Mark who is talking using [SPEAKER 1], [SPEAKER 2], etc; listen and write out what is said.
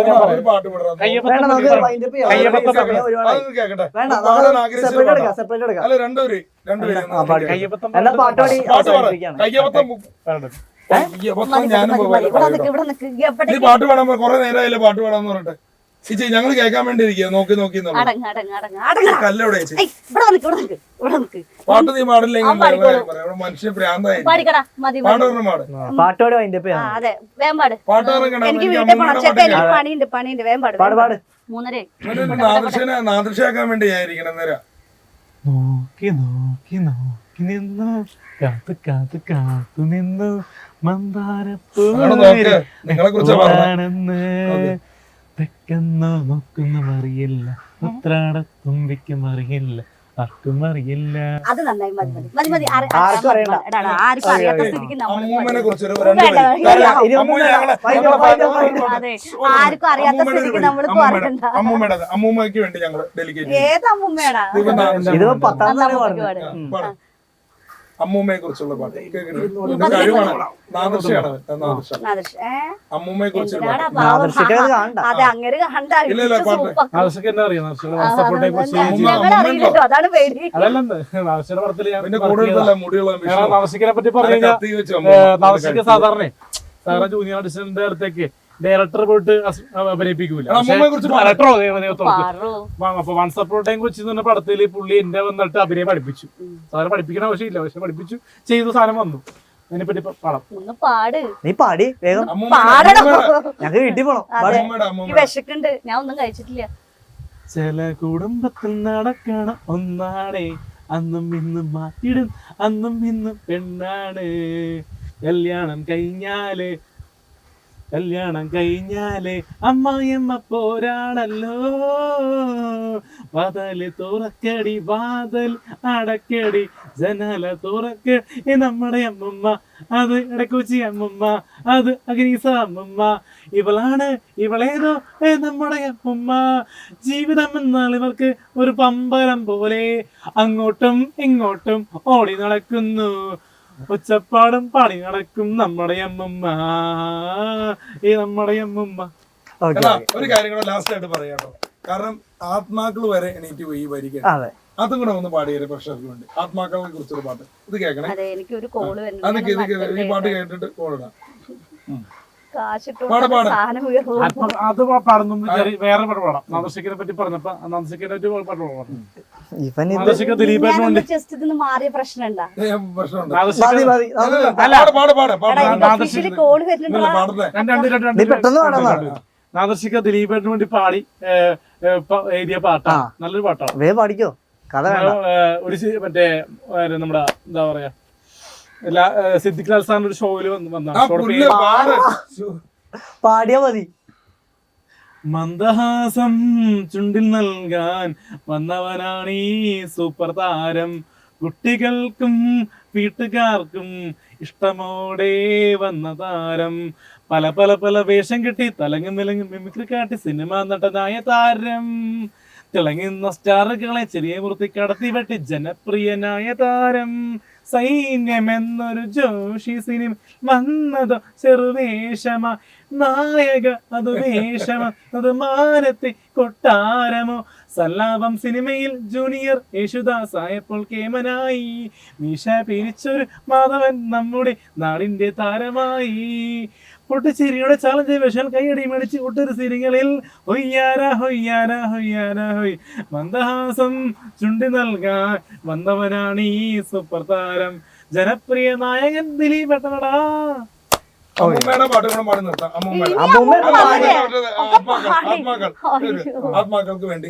[SPEAKER 1] പാട്ട് പാടാൻ കൊറേ നേരമായില്ലേ പാട്ട് പാടാന്ന് പറഞ്ഞിട്ട് ചേച്ചി ഞങ്ങൾ കേൾക്കാൻ വേണ്ടി ഇരിക്കുക നോക്കി നോക്കി കല്ലവിടെ പാട്ട് നീ പാടില്ലെങ്കിൽ മനുഷ്യ ഭ്രാന്തായി നാദൃശയാക്കാൻ വേണ്ടി ഞാനിരിക്കണം നേരം
[SPEAKER 2] നോക്കി നോക്കി നോക്കി നിന്നു കാത്തു കാത്തു കാത്തു നിന്നു
[SPEAKER 1] നിങ്ങളെ കുറിച്ച്
[SPEAKER 2] തെക്കെന്നോ നോക്കുന്ന അറിയില്ല ഉത്രാടത്തുമ്പിക്കും അറിയില്ല ആർക്കും അറിയില്ല.
[SPEAKER 3] അത് നന്നായി
[SPEAKER 1] അമ്മൂമ്മനെ കുറിച്ച്
[SPEAKER 3] ആർക്കും അറിയാത്ത സ്ഥിതിക്ക് നമ്മൾ
[SPEAKER 1] അമ്മൂമ്മയ്ക്ക് വേണ്ടി ഞങ്ങൾ ഡെലിഗേറ്റ്
[SPEAKER 3] ഏത് അമ്മൂമ്മയാണ്
[SPEAKER 1] അമ്മൂമ്മയെ കുറിച്ചുള്ള പാട്ട് അമ്മൂമ്മയെ കുറിച്ച്
[SPEAKER 3] അതാണ് പേടി.
[SPEAKER 1] പിന്നെ കൂടുതലല്ല മുടിയുള്ള
[SPEAKER 2] പറ്റി പറഞ്ഞു സാധാരണ ജൂനിയർ ആർട്ടിസ്റ്റിന്റെ അടുത്തേക്ക് ഡയറക്ടർ പോയിട്ട് അഭിനയിപ്പിക്കൂല. അപ്പൊ വൺസ് അപ്പോൺ ടൈം കൊച്ചി എന്ന പടത്തില് പുള്ളി എന്നെ വന്നിട്ട് അഭിനയം പഠിപ്പിച്ചു. സാധനം പഠിപ്പിക്കണ ആവശ്യമില്ല, പക്ഷെ പഠിപ്പിച്ചു ചെയ്തു സാധനം വന്നു. അതിനെപ്പറ്റി പടം
[SPEAKER 4] നീ പാടി വേഗം ഞങ്ങൾക്ക് വീട്ടിൽ പോണം.
[SPEAKER 3] വിശക്കുണ്ട്, ഞാൻ ഒന്നും കഴിച്ചിട്ടില്ല.
[SPEAKER 2] ചില കുടുംബത്തിൽ നടക്കണ ഒന്നാണേ അന്നും ഇന്നും മാറ്റിടും അന്നും ഇന്നും പെണ്ണാണ്. കല്യാണം കഴിഞ്ഞാലേ അമ്മായിയമ്മ പോരാണല്ലോ. വാതല് തുറക്കടി വാതൽ അടക്കടി ജനാല തുറക്കടി നമ്മുടെ അമ്മമ്മ അത് ഇടക്കൊച്ചി അമ്മമ്മ അത് അഗ്നീസ അമ്മമ്മ ഇവളേതോ നമ്മുടെ അമ്മമ്മ. ജീവിതം എന്നാൽ ഇവർക്ക് ഒരു പമ്പരം പോലെ അങ്ങോട്ടും ഇങ്ങോട്ടും ഓടി നടക്കുന്നു. ഒച്ചപ്പാടും പണി നടക്കും നമ്മുടെ അമ്മമ്മ നമ്മുടെ അമ്മമ്മ.
[SPEAKER 1] ഒരു കാര്യം കൂടെ ലാസ്റ്റ് ആയിട്ട് പറയാട്ടോ, കാരണം ആത്മാക്കൾ വരെ എണീറ്റ് പോയി വരികയാണ്. അതും കൂടെ ഒന്ന് പാടിയ പ്രേക്ഷകർക്ക് വേണ്ടി ആത്മാക്കളെ കുറിച്ചൊരു പാട്ട് ഇത് കേൾക്കണേ. ഈ പാട്ട് കേട്ടിട്ട് കോളിടാം.
[SPEAKER 2] അത് പാടുന്നു വേറെ പാട്ട് പാടാം. നന്ദശേഖരനെ പറ്റി പറഞ്ഞപ്പോ നന്ദശേഖരനെ പാട്ട് പാടാം. നന്ദശേഖർ ദിലീപേട്ടനുണ്ട്. നാദർശിക ദിലീപേട്ടന് വേണ്ടി പാടി എഴുതിയ പാട്ടാണ്. നല്ലൊരു പാട്ടാണ്.
[SPEAKER 4] പാടിക്കോ കഥ.
[SPEAKER 2] ഒരു മറ്റേ നമ്മുടെ എന്താ പറയാ സിദ്ദിഖ് ലാൽ സാറിന്റെ ഒരു ഷോയില്
[SPEAKER 4] പാടിയാ മതി.
[SPEAKER 2] മന്ദഹാസം ചുണ്ടിൽ നൽകാൻ വന്നവനാണീ സൂപ്പർ താരം. കുട്ടികൾക്കും വീട്ടുകാർക്കും ഇഷ്ടമോടെ വന്ന താരം. പല പല പല വേഷം കെട്ടി തലങ്ങും വിലങ്ങും മിമിക്രി കാട്ടി സിനിമ നടനായ താരം. തിളങ്ങുന്ന സ്റ്റാറുകളെ ചെറിയ വൃത്തി കടത്തി വെട്ടി ജനപ്രിയനായ താരം. സൈന്യമെന്നൊരു ജോഷി സിനിമ വന്നതോ ചെറുവേഷമ നായക അത് വേഷമ അത് മാനത്തെ കൊട്ടാരമോ. സല്ലാപം സിനിമയിൽ ജൂനിയർ യേശുദാസ് ആയപ്പോൾ കേമനായി. മീശ പിരിച്ചൊരു മാധവൻ നമ്മുടെ നാടിന്റെ താരമായി. പൊട്ടിച്ചിരിയുടെ ചാലഞ്ച് വിഷൽ കൈയടി മേടിച്ച് ഒട്ടൊരു സിനിമകളിൽ ഹൊയ്യാര ഹൊയ്യാര ഹൊയ്യാര ഹൊയ്. മന്ദഹാസം ചുണ്ടി നൽകാൻ വന്നവനാണ് ഈ സൂപ്പർ താരം. ജനപ്രിയ നായകൻ ദിലീപേട്ടനടാ.
[SPEAKER 1] അമ്മൂമ്മയുടെ പാട്ട് കൂടെ പാടി നിർത്താം. ആത്മാക്കൾക്ക് വേണ്ടി